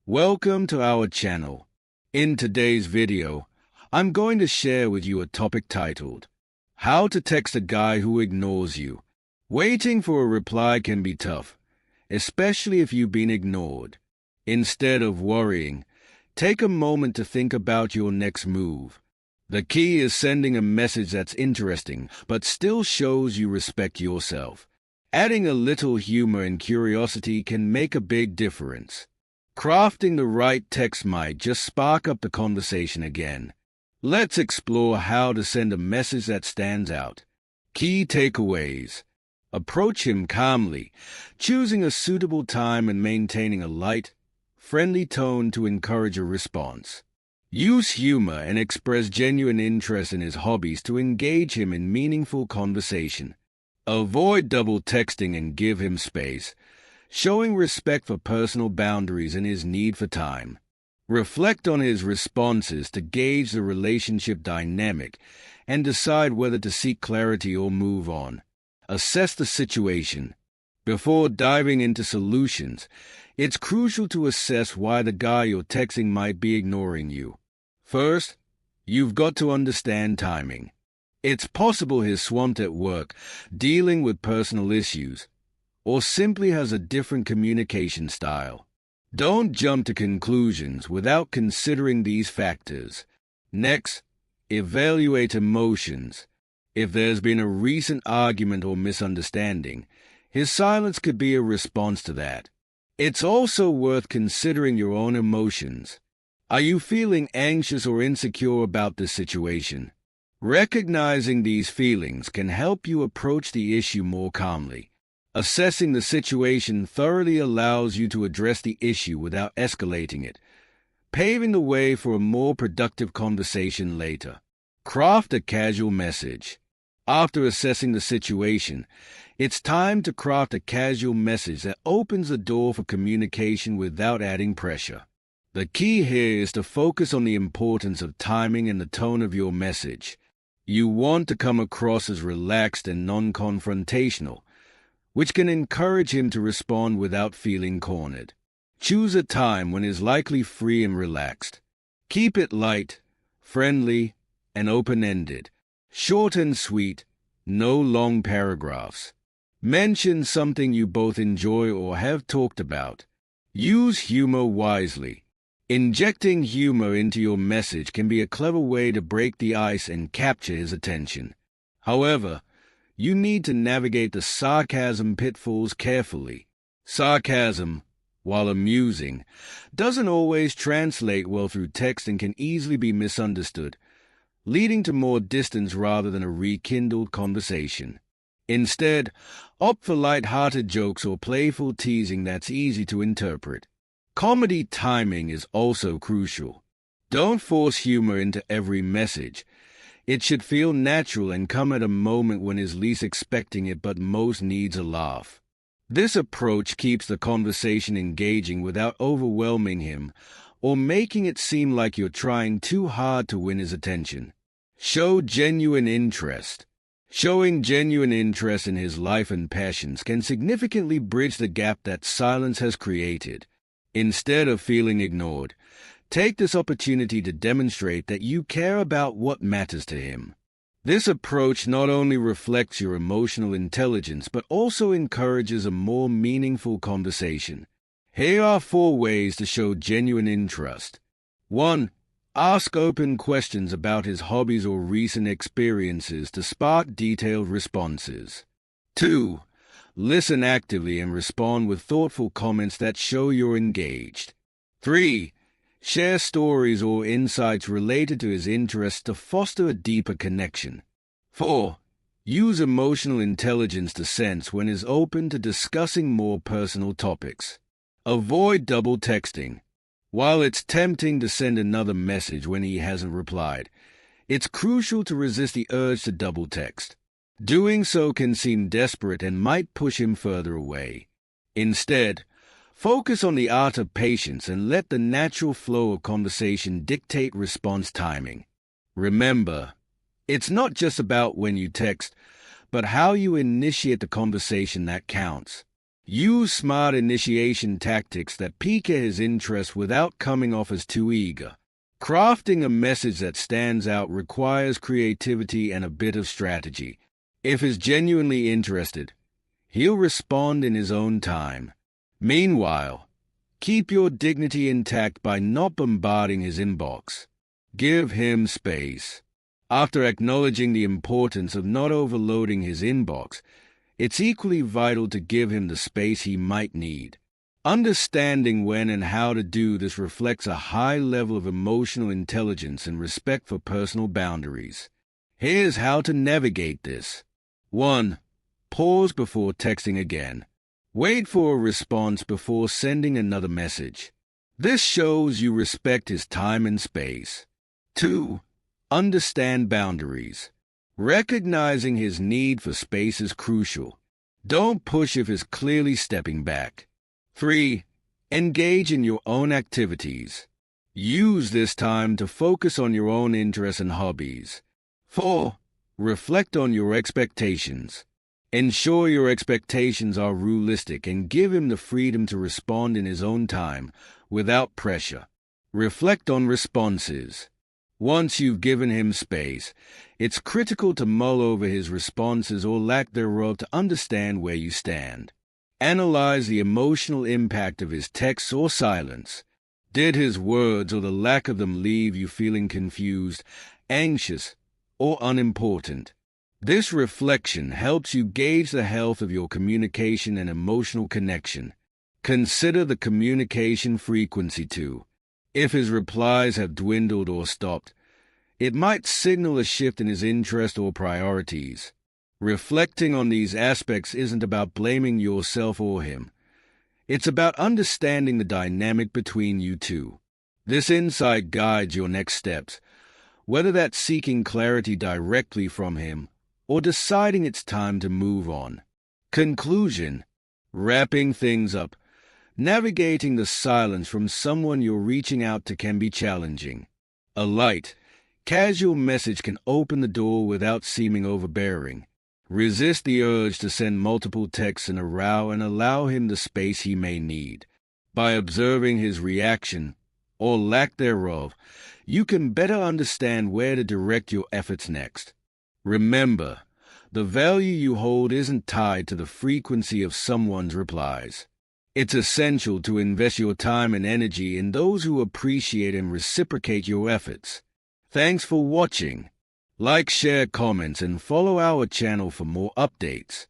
Welcome to our channel. In today's video, I'm going to share with you a topic titled, How to Text a Guy Who Ignores You. Waiting for a reply can be tough, especially if you've been ignored. Instead of worrying, take a moment to think about your next move. The key is sending a message that's interesting, but still shows you respect yourself. Adding a little humor and curiosity can make a big difference. Crafting the right text might just spark up the conversation again. Let's explore how to send a message that stands out. Key takeaways. Approach him calmly, choosing a suitable time and maintaining a light, friendly tone to encourage a response. Use humor and express genuine interest in his hobbies to engage him in meaningful conversation. Avoid double texting and give him space, showing respect for personal boundaries and his need for time. Reflect on his responses to gauge the relationship dynamic and decide whether to seek clarity or move on. Assess the situation. Before diving into solutions, it's crucial to assess why the guy you're texting might be ignoring you. First, you've got to understand timing. It's possible he's swamped at work, dealing with personal issues, or simply has a different communication style. Don't jump to conclusions without considering these factors. Next, evaluate emotions. If there's been a recent argument or misunderstanding, his silence could be a response to that. It's also worth considering your own emotions. Are you feeling anxious or insecure about this situation? Recognizing these feelings can help you approach the issue more calmly. Assessing the situation thoroughly allows you to address the issue without escalating it, paving the way for a more productive conversation later. Craft a casual message. After assessing the situation, it's time to craft a casual message that opens the door for communication without adding pressure. The key here is to focus on the importance of timing and the tone of your message. You want to come across as relaxed and non-confrontational, which can encourage him to respond without feeling cornered. Choose a time when he's likely free and relaxed. Keep it light, friendly, and open-ended. Short and sweet, no long paragraphs. Mention something you both enjoy or have talked about. Use humor wisely. Injecting humor into your message can be a clever way to break the ice and capture his attention. However, you need to navigate the sarcasm pitfalls carefully. Sarcasm, while amusing, doesn't always translate well through text and can easily be misunderstood, leading to more distance rather than a rekindled conversation. Instead, opt for light-hearted jokes or playful teasing that's easy to interpret. Comedy timing is also crucial. Don't force humor into every message. It should feel natural and come at a moment when he's least expecting it but most needs a laugh. This approach keeps the conversation engaging without overwhelming him or making it seem like you're trying too hard to win his attention. Show genuine interest. Showing genuine interest in his life and passions can significantly bridge the gap that silence has created. Instead of feeling ignored, take this opportunity to demonstrate that you care about what matters to him. This approach not only reflects your emotional intelligence but also encourages a more meaningful conversation. Here are 4 ways to show genuine interest. 1. Ask open questions about his hobbies or recent experiences to spark detailed responses. 2. Listen actively and respond with thoughtful comments that show you're engaged. 3. Share stories or insights related to his interests to foster a deeper connection. 4. Use emotional intelligence to sense when he's open to discussing more personal topics. Avoid double texting. While it's tempting to send another message when he hasn't replied, it's crucial to resist the urge to double text. Doing so can seem desperate and might push him further away. Instead, focus on the art of patience and let the natural flow of conversation dictate response timing. Remember, it's not just about when you text, but how you initiate the conversation that counts. Use smart initiation tactics that pique his interest without coming off as too eager. Crafting a message that stands out requires creativity and a bit of strategy. If he's genuinely interested, he'll respond in his own time. Meanwhile, keep your dignity intact by not bombarding his inbox. Give him space. After acknowledging the importance of not overloading his inbox, it's equally vital to give him the space he might need. Understanding when and how to do this reflects a high level of emotional intelligence and respect for personal boundaries. Here's how to navigate this. 1. Pause before texting again. Wait for a response before sending another message. This shows you respect his time and space. 2. Understand boundaries. Recognizing his need for space is crucial. Don't push if he's clearly stepping back. 3. Engage in your own activities. Use this time to focus on your own interests and hobbies. 4. Reflect on your expectations. Ensure your expectations are realistic and give him the freedom to respond in his own time, without pressure. Reflect on responses. Once you've given him space, it's critical to mull over his responses or lack thereof to understand where you stand. Analyze the emotional impact of his texts or silence. Did his words or the lack of them leave you feeling confused, anxious, or unimportant? This reflection helps you gauge the health of your communication and emotional connection. Consider the communication frequency too. If his replies have dwindled or stopped, it might signal a shift in his interest or priorities. Reflecting on these aspects isn't about blaming yourself or him. It's about understanding the dynamic between you two. This insight guides your next steps, whether that's seeking clarity directly from him or deciding it's time to move on. Conclusion. Wrapping things up. Navigating the silence from someone you're reaching out to can be challenging. A light, casual message can open the door without seeming overbearing. Resist the urge to send multiple texts in a row and allow him the space he may need. By observing his reaction, or lack thereof, you can better understand where to direct your efforts next. Remember, the value you hold isn't tied to the frequency of someone's replies. It's essential to invest your time and energy in those who appreciate and reciprocate your efforts. Thanks for watching. Like, share, comments, and follow our channel for more updates.